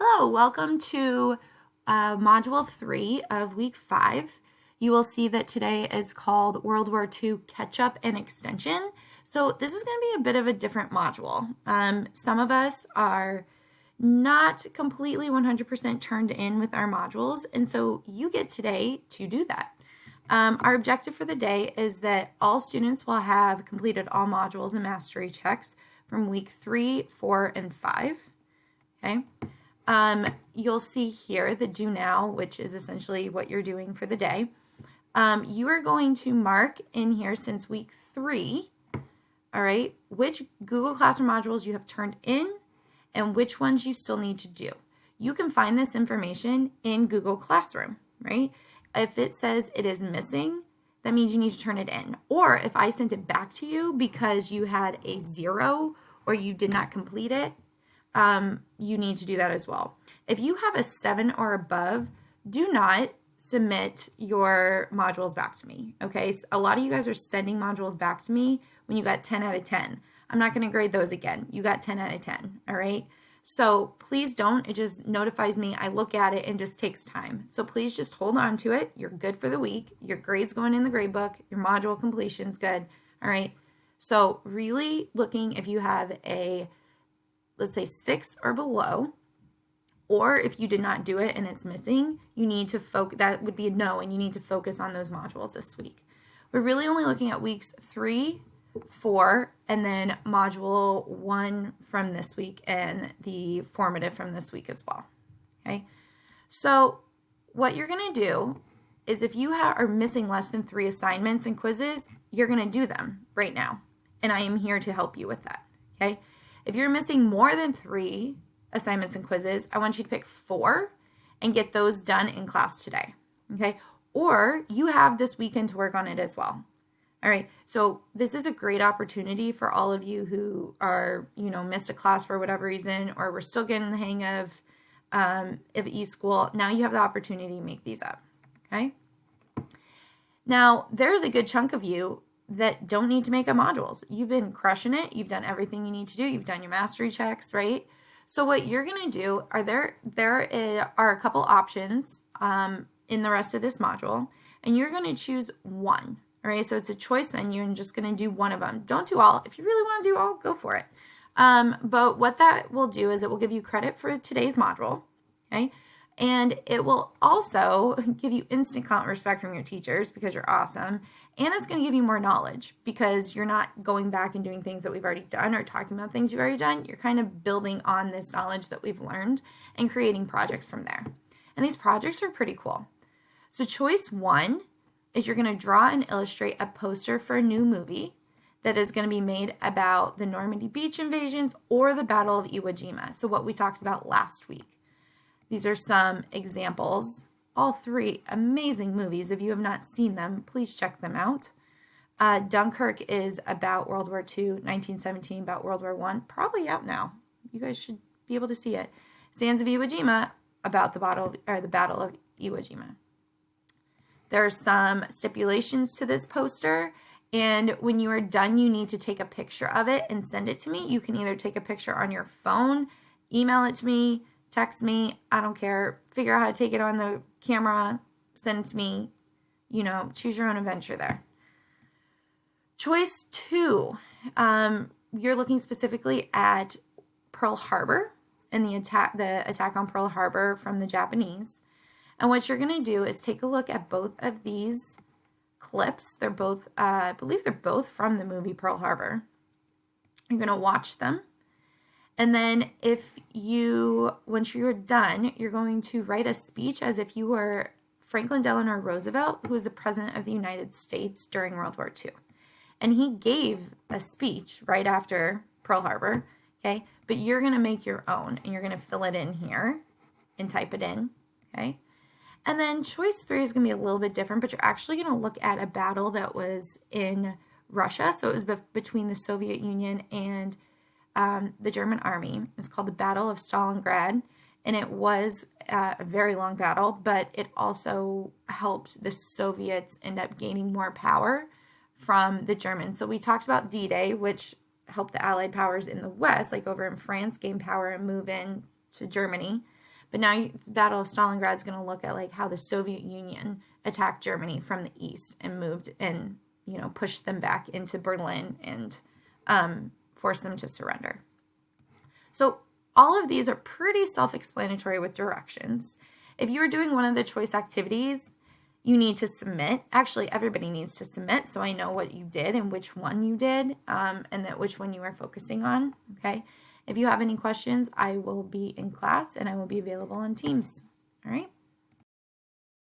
Hello, welcome to Module 3 of Week 5. You will see that today is called World War II Catch-Up and Extension. So this is going to be a bit of a different module. Some of us are not completely 100% turned in with our modules, and so you get today to do that. Our objective for the day is that all students will have completed all modules and mastery checks from Week 3, 4, and 5. Okay. You'll see here the do now, which is essentially what you're doing for the day. You are going to mark in here since week 3, all right, which Google Classroom modules you have turned in and which ones you still need to do. You can find this information in Google Classroom, right? If it says it is missing, that means you need to turn it in. Or if I sent it back to you because you had a 0 or you did not complete it, you need to do that as well. If you have a 7 or above, do not submit your modules back to me, okay? So a lot of you guys are sending modules back to me when you got 10 out of 10. I'm not going to grade those again. You got 10 out of 10, all right? So please don't. It just notifies me. I look at it and just takes time. So please just hold on to it. You're good for the week. Your grade's going in the grade book. Your module completion's good, all right? So really looking if you have a, let's say 6 or below, or if you did not do it and it's missing, you need to focus, that would be a no, and you need to focus on those modules this week. We're really only looking at weeks 3, 4, and then module 1 from this week and the formative from this week as well, okay? So what you're gonna do is if you are missing less than 3 assignments and quizzes, you're gonna do them right now, and I am here to help you with that, okay? If you're missing more than 3 assignments and quizzes, I want you to pick 4 and get those done in class today, okay? Or you have this weekend to work on it as well. All right, so this is a great opportunity for all of you who are, missed a class for whatever reason, or we're still getting the hang of eSchool. Now you have the opportunity to make these up, okay? Now, there's a good chunk of you that don't need to make up modules. You've been crushing it. You've done everything you need to do. You've done your mastery checks, right? So what you're going to do are there are a couple options in the rest of this module, and you're going to choose one. All right, so it's a choice menu, and just going to do one of them. Don't do all. If you really want to do all, go for it. But what that will do is it will give you credit for today's module, okay? And it will also give you instant client respect from your teachers because you're awesome. And it's going to give you more knowledge because you're not going back and doing things that we've already done or talking about things you've already done. You're kind of building on this knowledge that we've learned and creating projects from there. And these projects are pretty cool. So choice 1 is you're going to draw and illustrate a poster for a new movie that is going to be made about the Normandy Beach invasions or the Battle of Iwo Jima. So what we talked about last week. These are some examples. All 3 amazing movies. If you have not seen them, please check them out. Dunkirk is about World War II, 1917 about World War I. Probably out now. You guys should be able to see it. Sands of Iwo Jima about the Battle of Iwo Jima. There are some stipulations to this poster, and when you are done, you need to take a picture of it and send it to me. You can either take a picture on your phone, email it to me, text me, I don't care. Figure out how to take it on the camera, send it to me. Choose your own adventure there. Choice 2, you're looking specifically at Pearl Harbor and the attack on Pearl Harbor from the Japanese. And what you're going to do is take a look at both of these clips. They're both, I believe they're both from the movie Pearl Harbor. You're going to watch them. And then once you're done, you're going to write a speech as if you were Franklin Delano Roosevelt, who was the President of the United States during World War II. And he gave a speech right after Pearl Harbor, okay? But you're going to make your own, and you're going to fill it in here and type it in, okay? And then choice 3 is going to be a little bit different, but you're actually going to look at a battle that was in Russia. So it was between the Soviet Union and the German army. It's called the Battle of Stalingrad, and it was a very long battle, but it also helped the Soviets end up gaining more power from the Germans. So we talked about D-Day, which helped the Allied powers in the West, like over in France, gain power and move in to Germany. But now the Battle of Stalingrad is going to look at like how the Soviet Union attacked Germany from the east and moved and, pushed them back into Berlin and forced them to surrender. So all of these are pretty self-explanatory with directions. If you are doing one of the choice activities, you need to submit. Actually, everybody needs to submit so I know what you did and which one you did, and that which one you are focusing on, okay? If you have any questions, I will be in class and I will be available on Teams, all right?